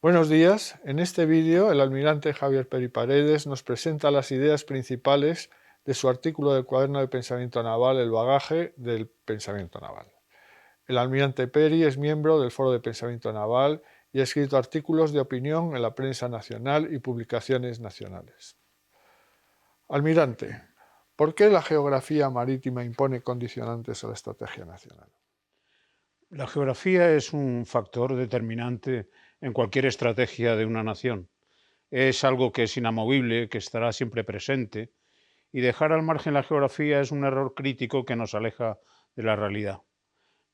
Buenos días. En este vídeo, el almirante Javier Peri Paredes nos presenta las ideas principales de su artículo del Cuaderno de Pensamiento Naval, El bagaje del pensamiento naval. El almirante Peri es miembro del Foro de Pensamiento Naval y ha escrito artículos de opinión en la prensa nacional y publicaciones nacionales. Almirante, ¿por qué la geografía marítima impone condicionantes a la estrategia nacional? La geografía es un factor determinante en cualquier estrategia de una nación. Es algo que es inamovible, que estará siempre presente, y dejar al margen la geografía es un error crítico que nos aleja de la realidad.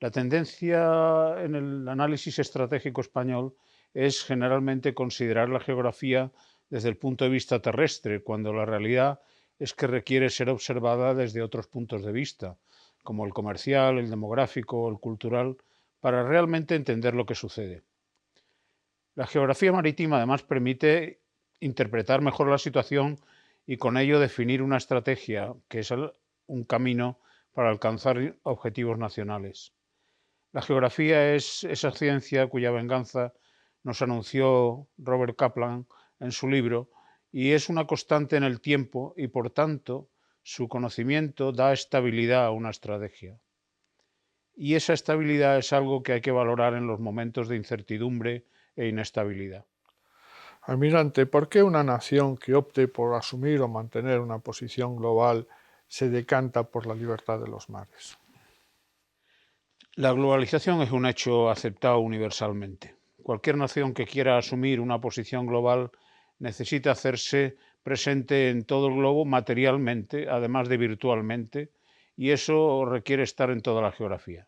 La tendencia en el análisis estratégico español es generalmente considerar la geografía desde el punto de vista terrestre, cuando la realidad es que requiere ser observada desde otros puntos de vista, como el comercial, el demográfico o el cultural, para realmente entender lo que sucede. La geografía marítima además permite interpretar mejor la situación y con ello definir una estrategia que es un camino para alcanzar objetivos nacionales. La geografía es esa ciencia cuya venganza nos anunció Robert Kaplan en su libro y es una constante en el tiempo y por tanto su conocimiento da estabilidad a una estrategia. Y esa estabilidad es algo que hay que valorar en los momentos de incertidumbre e inestabilidad. Almirante, ¿por qué una nación que opte por asumir o mantener una posición global se decanta por la libertad de los mares? La globalización es un hecho aceptado universalmente. Cualquier nación que quiera asumir una posición global necesita hacerse presente en todo el globo materialmente, además de virtualmente, y eso requiere estar en toda la geografía.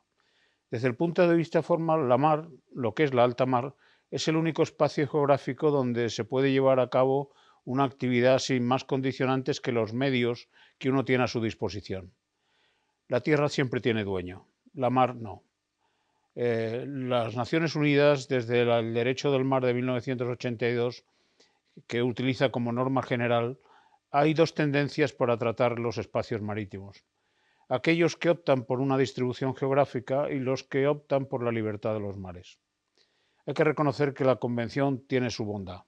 Desde el punto de vista formal, la mar, lo que es la alta mar, es el único espacio geográfico donde se puede llevar a cabo una actividad sin más condicionantes que los medios que uno tiene a su disposición. La tierra siempre tiene dueño, la mar no. Las Naciones Unidas, desde el Derecho del Mar de 1982, que utiliza como norma general, hay dos tendencias para tratar los espacios marítimos. Aquellos que optan por una distribución geográfica y los que optan por la libertad de los mares. Hay que reconocer que la Convención tiene su bondad,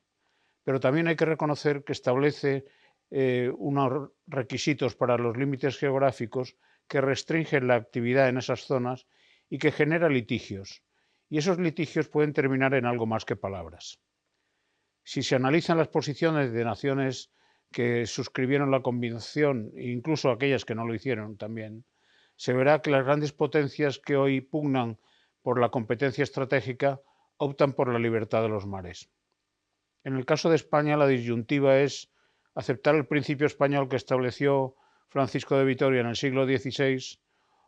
pero también hay que reconocer que establece unos requisitos para los límites geográficos que restringen la actividad en esas zonas y que genera litigios. Y esos litigios pueden terminar en algo más que palabras. Si se analizan las posiciones de naciones que suscribieron la Convención, e incluso aquellas que no lo hicieron también, se verá que las grandes potencias que hoy pugnan por la competencia estratégica optan por la libertad de los mares. En el caso de España, la disyuntiva es aceptar el principio español que estableció Francisco de Vitoria en el siglo XVI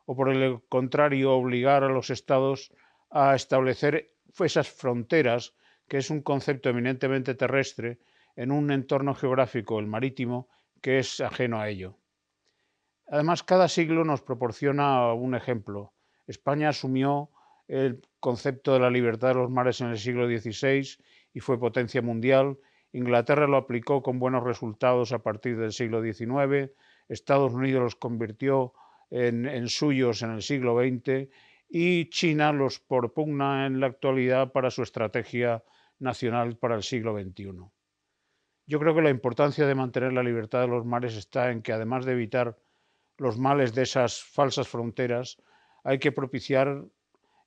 o, por el contrario, obligar a los estados a establecer esas fronteras, que es un concepto eminentemente terrestre, en un entorno geográfico, el marítimo, que es ajeno a ello. Además, cada siglo nos proporciona un ejemplo. España asumió el concepto de la libertad de los mares en el siglo XVI y fue potencia mundial. Inglaterra lo aplicó con buenos resultados a partir del siglo XIX. Estados Unidos los convirtió en suyos en el siglo XX y China los propugna en la actualidad para su estrategia nacional para el siglo XXI. Yo creo que la importancia de mantener la libertad de los mares está en que, además de evitar los males de esas falsas fronteras, hay que propiciar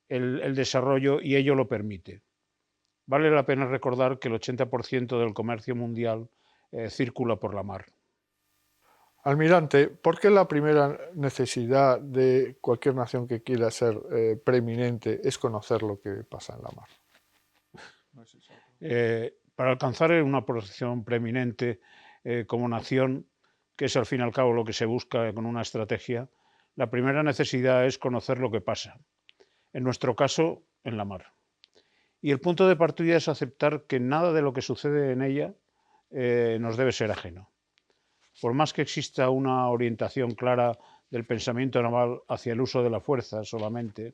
el desarrollo y ello lo permite. Vale la pena recordar que el 80% del comercio mundial circula por la mar. Almirante, ¿por qué la primera necesidad de cualquier nación que quiera ser preeminente es conocer lo que pasa en la mar? Para alcanzar una posición preeminente como nación, que es al fin y al cabo lo que se busca con una estrategia, la primera necesidad es conocer lo que pasa. En nuestro caso, en la mar. Y el punto de partida es aceptar que nada de lo que sucede en ella nos debe ser ajeno. Por más que exista una orientación clara del pensamiento naval hacia el uso de la fuerza solamente,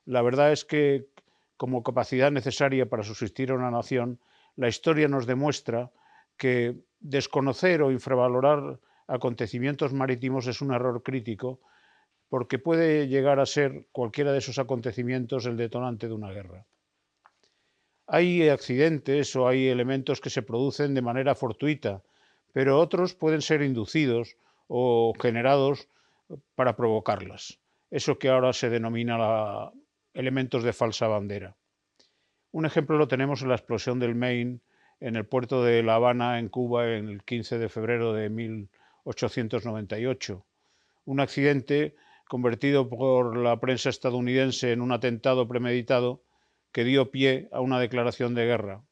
la verdad es que, como capacidad necesaria para subsistir una nación, la historia nos demuestra que desconocer o infravalorar acontecimientos marítimos es un error crítico, porque puede llegar a ser cualquiera de esos acontecimientos el detonante de una guerra. Hay accidentes o hay elementos que se producen de manera fortuita, pero otros pueden ser inducidos o generados para provocarlas. Eso que ahora se denomina elementos de falsa bandera. Un ejemplo lo tenemos en la explosión del Maine en el puerto de La Habana, en Cuba, en el 15 de febrero de 1898. Un accidente convertido por la prensa estadounidense en un atentado premeditado que dio pie a una declaración de guerra.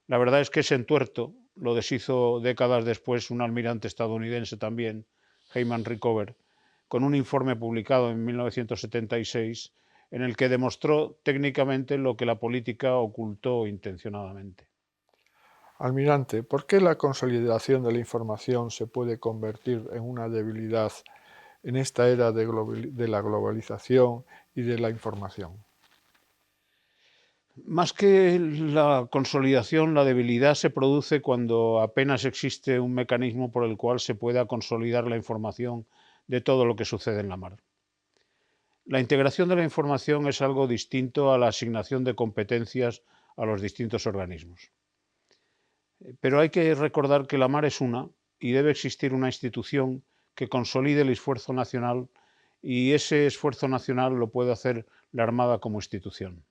La verdad es que ese entuerto lo deshizo décadas después un almirante estadounidense también, Hyman Rickover, con un informe publicado en 1976 en el que demostró técnicamente lo que la política ocultó intencionadamente. Almirante, ¿por qué la consolidación de la información se puede convertir en una debilidad en esta era de la globalización y de la información? Más que la consolidación, la debilidad se produce cuando apenas existe un mecanismo por el cual se pueda consolidar la información de todo lo que sucede en la mar. La integración de la información es algo distinto a la asignación de competencias a los distintos organismos. Pero hay que recordar que la mar es una y debe existir una institución que consolide el esfuerzo nacional, y ese esfuerzo nacional lo puede hacer la Armada como institución.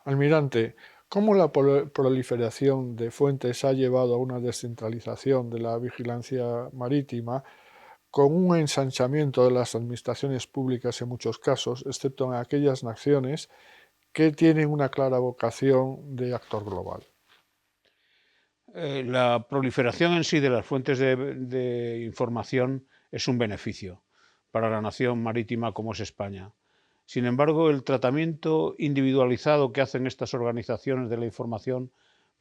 Almirante, ¿cómo la proliferación de fuentes ha llevado a una descentralización de la vigilancia marítima con un ensanchamiento de las administraciones públicas en muchos casos, excepto en aquellas naciones que tienen una clara vocación de actor global? La proliferación en sí de las fuentes de información es un beneficio para la nación marítima como es España. Sin embargo, el tratamiento individualizado que hacen estas organizaciones de la información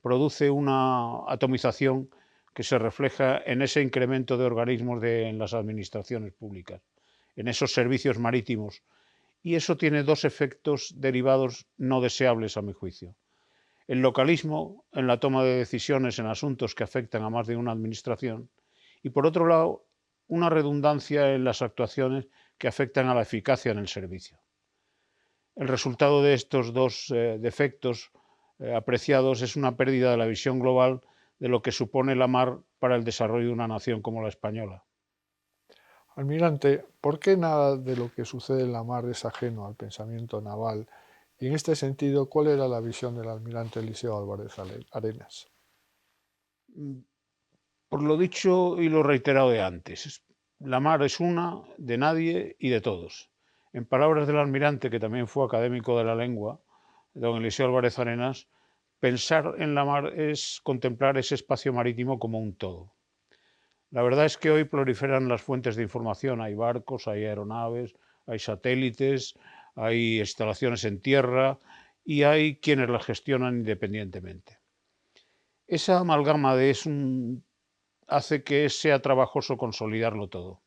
produce una atomización que se refleja en ese incremento de organismos en las administraciones públicas, en esos servicios marítimos. Y eso tiene dos efectos derivados no deseables, a mi juicio: el localismo en la toma de decisiones en asuntos que afectan a más de una administración, y por otro lado, una redundancia en las actuaciones que afectan a la eficacia en el servicio. El resultado de estos dos defectos apreciados es una pérdida de la visión global de lo que supone la mar para el desarrollo de una nación como la española. Almirante, ¿por qué nada de lo que sucede en la mar es ajeno al pensamiento naval? Y en este sentido, ¿cuál era la visión del almirante Eliseo Álvarez Arenas? Por lo dicho y lo reiterado de antes, la mar es una, de nadie y de todos. En palabras del almirante, que también fue académico de la lengua, don Eliseo Álvarez Arenas, pensar en la mar es contemplar ese espacio marítimo como un todo. La verdad es que hoy proliferan las fuentes de información. Hay barcos, hay aeronaves, hay satélites, hay instalaciones en tierra y hay quienes las gestionan independientemente. Esa amalgama hace que sea trabajoso consolidarlo todo.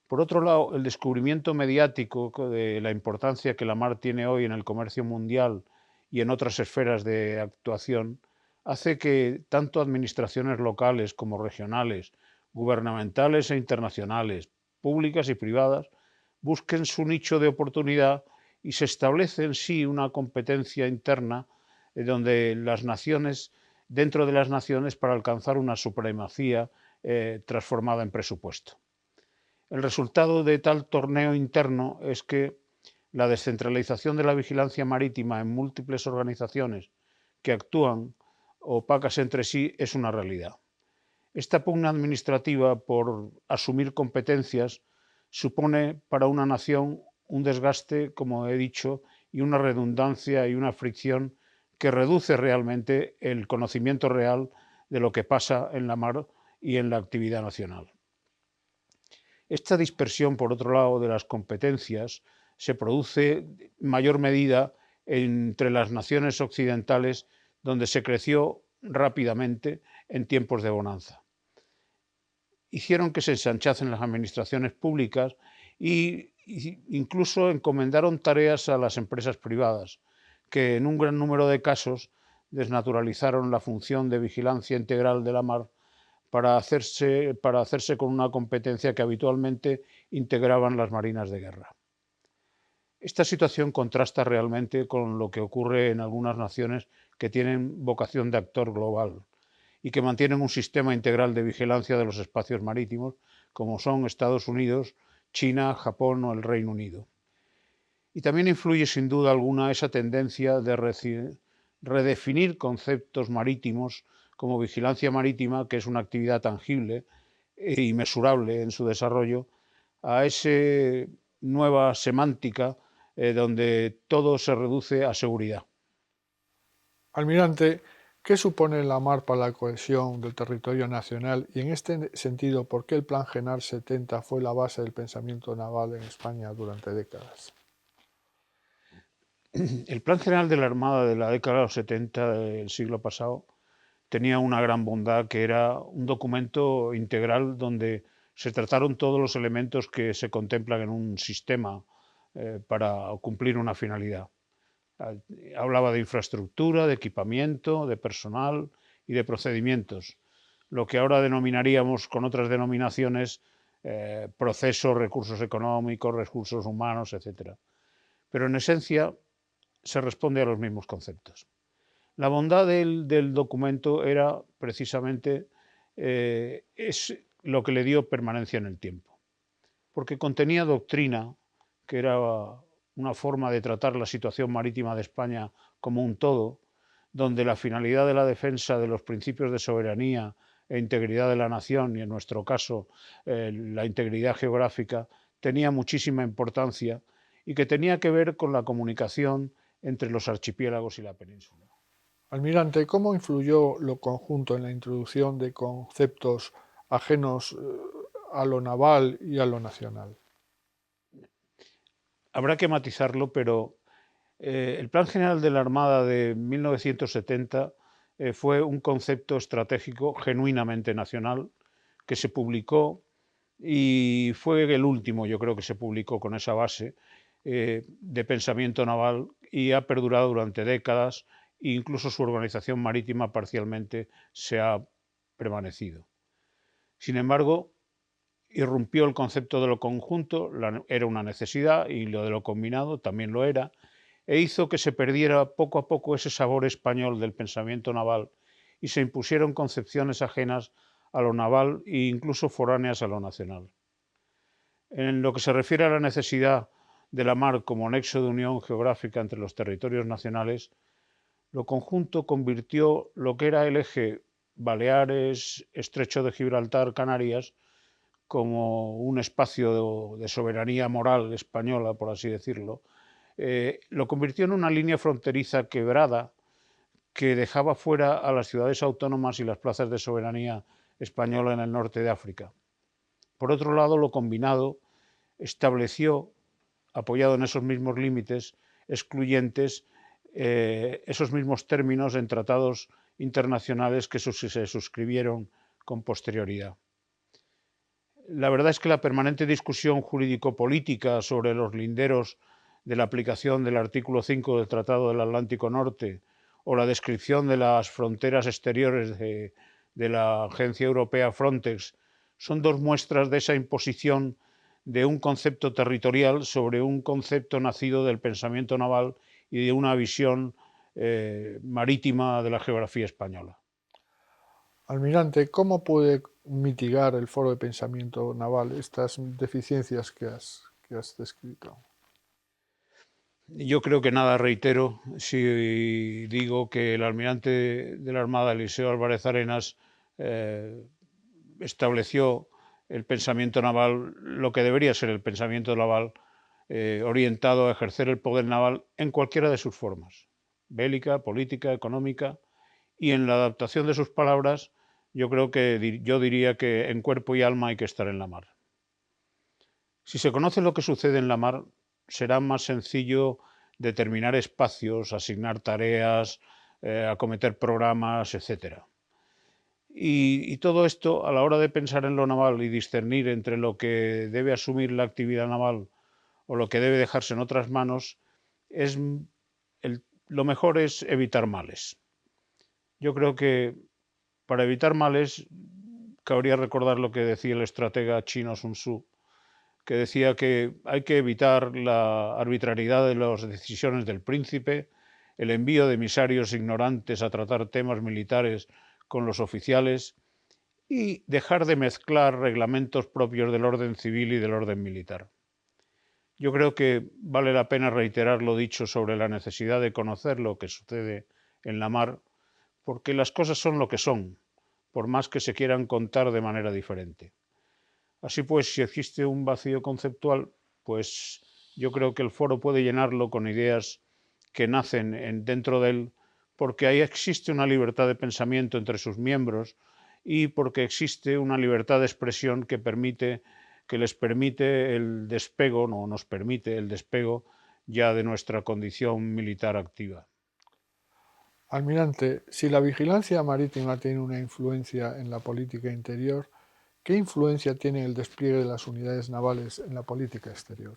Por otro lado, el descubrimiento mediático de la importancia que la mar tiene hoy en el comercio mundial y en otras esferas de actuación hace que tanto administraciones locales como regionales, gubernamentales e internacionales, públicas y privadas, busquen su nicho de oportunidad y se establece en sí una competencia interna donde las naciones, dentro de las naciones, para alcanzar una supremacía transformada en presupuesto. El resultado de tal torneo interno es que la descentralización de la vigilancia marítima en múltiples organizaciones que actúan opacas entre sí es una realidad. Esta pugna administrativa por asumir competencias supone para una nación un desgaste, como he dicho, y una redundancia y una fricción que reduce realmente el conocimiento real de lo que pasa en la mar y en la actividad nacional. Esta dispersión, por otro lado, de las competencias se produce en mayor medida entre las naciones occidentales, donde se creció rápidamente en tiempos de bonanza. Hicieron que se ensanchasen las administraciones públicas e incluso encomendaron tareas a las empresas privadas, que en un gran número de casos desnaturalizaron la función de vigilancia integral de la mar para hacerse con una competencia que habitualmente integraban las marinas de guerra. Esta situación contrasta realmente con lo que ocurre en algunas naciones que tienen vocación de actor global y que mantienen un sistema integral de vigilancia de los espacios marítimos, como son Estados Unidos, China, Japón o el Reino Unido. Y también influye sin duda alguna esa tendencia de redefinir conceptos marítimos como vigilancia marítima, que es una actividad tangible y mesurable en su desarrollo, a esa nueva semántica donde todo se reduce a seguridad. Almirante, ¿qué supone la mar para la cohesión del territorio nacional? Y en este sentido, ¿por qué el Plan General 70 fue la base del pensamiento naval en España durante décadas? El Plan General de la Armada de la década de los 70 del siglo pasado tenía una gran bondad, que era un documento integral donde se trataron todos los elementos que se contemplan en un sistema para cumplir una finalidad. Hablaba de infraestructura, de equipamiento, de personal y de procedimientos, lo que ahora denominaríamos con otras denominaciones procesos, recursos económicos, recursos humanos, etc. Pero en esencia se responde a los mismos conceptos. La bondad del documento era precisamente es lo que le dio permanencia en el tiempo, porque contenía doctrina, que era una forma de tratar la situación marítima de España como un todo, donde la finalidad de la defensa de los principios de soberanía e integridad de la nación, y en nuestro caso la integridad geográfica, tenía muchísima importancia y que tenía que ver con la comunicación entre los archipiélagos y la península. Almirante, ¿cómo influyó lo conjunto en la introducción de conceptos ajenos a lo naval y a lo nacional? Habrá que matizarlo, pero el Plan General de la Armada de 1970 fue un concepto estratégico genuinamente nacional que se publicó y fue el último, yo creo, que se publicó con esa base de pensamiento naval y ha perdurado durante décadas e incluso su organización marítima parcialmente se ha permanecido. Sin embargo, irrumpió el concepto de lo conjunto, era una necesidad, y lo de lo combinado también lo era, e hizo que se perdiera poco a poco ese sabor español del pensamiento naval y se impusieron concepciones ajenas a lo naval e incluso foráneas a lo nacional. En lo que se refiere a la necesidad de la mar como nexo de unión geográfica entre los territorios nacionales, lo conjunto convirtió lo que era el eje Baleares, Estrecho de Gibraltar, Canarias, como un espacio de soberanía moral española, por así decirlo, lo convirtió en una línea fronteriza quebrada que dejaba fuera a las ciudades autónomas y las plazas de soberanía española en el norte de África. Por otro lado, lo combinado estableció, apoyado en esos mismos límites excluyentes, esos mismos términos en tratados internacionales que se suscribieron con posterioridad. La verdad es que la permanente discusión jurídico-política sobre los linderos de la aplicación del artículo 5 del Tratado del Atlántico Norte o la descripción de las fronteras exteriores de la agencia europea Frontex son dos muestras de esa imposición de un concepto territorial sobre un concepto nacido del pensamiento naval y de una visión marítima de la geografía española. Almirante, ¿cómo puede mitigar el Foro de Pensamiento Naval estas deficiencias que has descrito? Yo creo que nada reitero si digo que el almirante de la Armada, Eliseo Álvarez Arenas, estableció el pensamiento naval, lo que debería ser el pensamiento naval, orientado a ejercer el poder naval en cualquiera de sus formas, bélica, política, económica, y en la adaptación de sus palabras, yo diría que en cuerpo y alma hay que estar en la mar. Si se conoce lo que sucede en la mar, será más sencillo determinar espacios, asignar tareas, acometer programas, etc. Y todo esto, a la hora de pensar en lo naval y discernir entre lo que debe asumir la actividad naval o lo que debe dejarse en otras manos, lo mejor es evitar males. Yo creo que para evitar males cabría recordar lo que decía el estratega chino Sun Tzu, que decía que hay que evitar la arbitrariedad de las decisiones del príncipe, el envío de emisarios ignorantes a tratar temas militares con los oficiales y dejar de mezclar reglamentos propios del orden civil y del orden militar. Yo creo que vale la pena reiterar lo dicho sobre la necesidad de conocer lo que sucede en la mar, porque las cosas son lo que son, por más que se quieran contar de manera diferente. Así pues, si existe un vacío conceptual, pues yo creo que el foro puede llenarlo con ideas que nacen dentro de él, porque ahí existe una libertad de pensamiento entre sus miembros y porque existe una libertad de expresión que les permite el despego, no nos permite el despego ya de nuestra condición militar activa. Almirante, si la vigilancia marítima tiene una influencia en la política interior, ¿qué influencia tiene el despliegue de las unidades navales en la política exterior?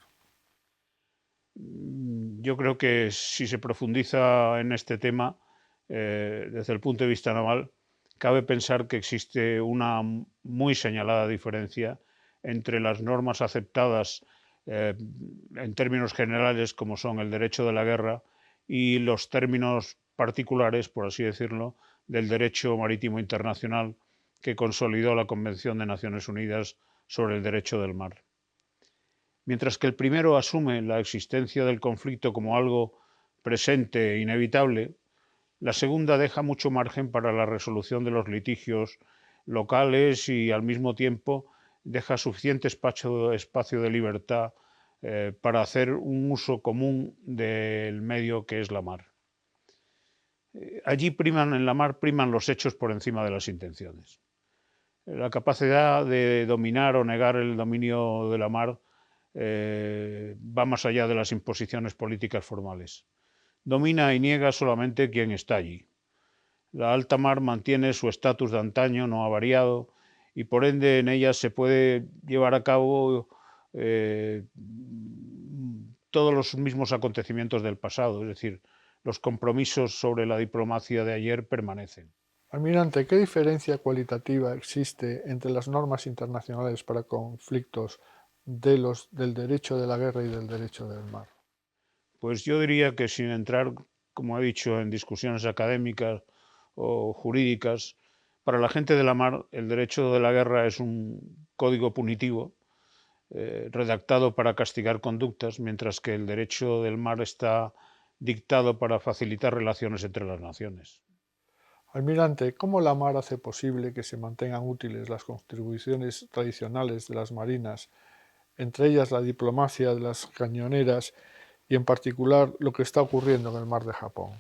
Yo creo que si se profundiza en este tema, desde el punto de vista naval, cabe pensar que existe una muy señalada diferencia entre las normas aceptadas eh, en términos generales, como son el derecho de la guerra, y los términos particulares, por así decirlo, del derecho marítimo internacional que consolidó la Convención de Naciones Unidas sobre el Derecho del Mar. Mientras que el primero asume la existencia del conflicto como algo presente e inevitable, la segunda deja mucho margen para la resolución de los litigios locales y al mismo tiempo deja suficiente espacio de libertad para hacer un uso común del medio que es la mar. Allí en la mar priman los hechos por encima de las intenciones. La capacidad de dominar o negar el dominio de la mar va más allá de las imposiciones políticas formales. Domina y niega solamente quien está allí. La alta mar mantiene su estatus de antaño, no ha variado, y por ende en ella se puede llevar a cabo todos los mismos acontecimientos del pasado, es decir, los compromisos sobre la diplomacia de ayer permanecen. Almirante, ¿qué diferencia cualitativa existe entre las normas internacionales para conflictos del derecho de la guerra y del derecho del mar? Pues yo diría que sin entrar, como he dicho, en discusiones académicas o jurídicas, para la gente de la mar el derecho de la guerra es un código punitivo redactado para castigar conductas, mientras que el derecho del mar está dictado para facilitar relaciones entre las naciones. Almirante, ¿cómo la mar hace posible que se mantengan útiles las contribuciones tradicionales de las marinas, entre ellas la diplomacia de las cañoneras y en particular lo que está ocurriendo en el mar de Japón?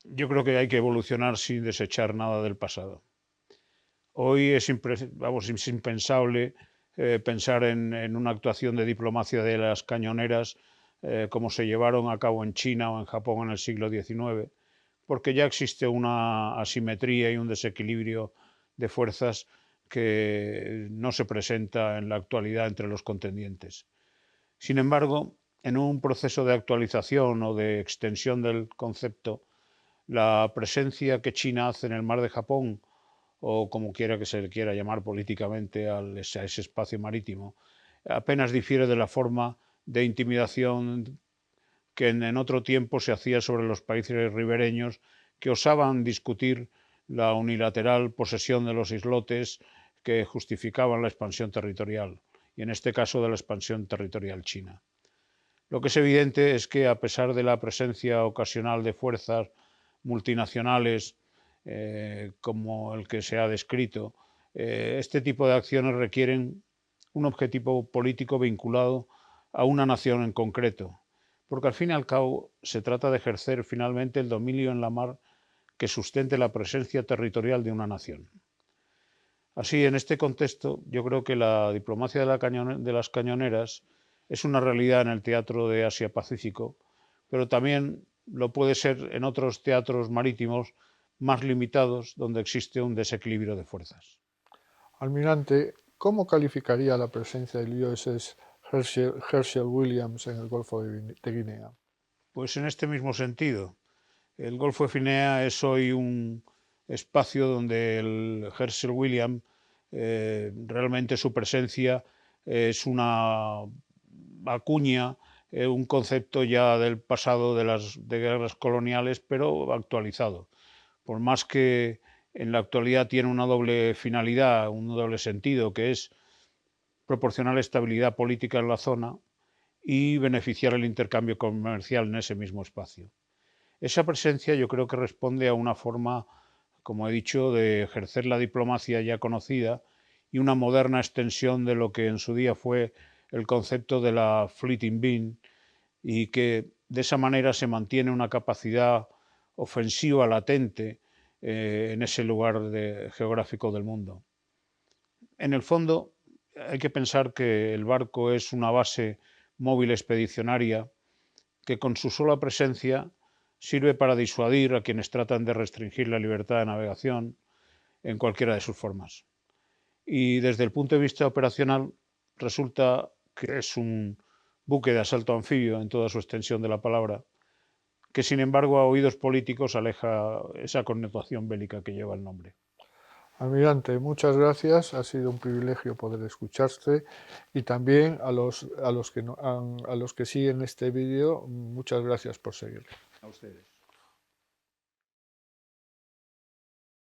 Yo creo que hay que evolucionar sin desechar nada del pasado. Hoy es impensable pensar en una actuación de diplomacia de las cañoneras como se llevaron a cabo en China o en Japón en el siglo XIX, porque ya existe una asimetría y un desequilibrio de fuerzas que no se presenta en la actualidad entre los contendientes. Sin embargo, en un proceso de actualización o de extensión del concepto, la presencia que China hace en el mar de Japón, o como quiera que se le quiera llamar políticamente a ese espacio marítimo, apenas difiere de la forma de intimidación que en otro tiempo se hacía sobre los países ribereños que osaban discutir la unilateral posesión de los islotes que justificaban la expansión territorial, y en este caso de la expansión territorial china. Lo que es evidente es que, a pesar de la presencia ocasional de fuerzas multinacionales como el que se ha descrito, este tipo de acciones requieren un objetivo político vinculado a una nación en concreto, porque al fin y al cabo se trata de ejercer finalmente el dominio en la mar que sustente la presencia territorial de una nación. Así, en este contexto, yo creo que la diplomacia de las cañoneras es una realidad en el teatro de Asia-Pacífico, pero también lo puede ser en otros teatros marítimos más limitados donde existe un desequilibrio de fuerzas. Almirante, ¿cómo calificaría la presencia del USS Herschel Williams en el Golfo de Guinea? Pues en este mismo sentido, el Golfo de Guinea es hoy un espacio donde el Herschel Williams Realmente su presencia es una acuña, un concepto ya del pasado de guerras coloniales, pero actualizado. Por más que en la actualidad tiene una doble finalidad, un doble sentido, que es proporcionar estabilidad política en la zona y beneficiar el intercambio comercial en ese mismo espacio. Esa presencia yo creo que responde a una forma, como he dicho, de ejercer la diplomacia ya conocida y una moderna extensión de lo que en su día fue el concepto de la fleeting bean, y que de esa manera se mantiene una capacidad ofensiva latente en ese lugar geográfico del mundo. En el fondo, hay que pensar que el barco es una base móvil expedicionaria que con su sola presencia sirve para disuadir a quienes tratan de restringir la libertad de navegación en cualquiera de sus formas. Y desde el punto de vista operacional, resulta que es un buque de asalto anfibio en toda su extensión de la palabra, que sin embargo a oídos políticos aleja esa connotación bélica que lleva el nombre. Almirante, muchas gracias, ha sido un privilegio poder escucharte, y también a los que siguen este vídeo, muchas gracias por seguirlo. A ustedes.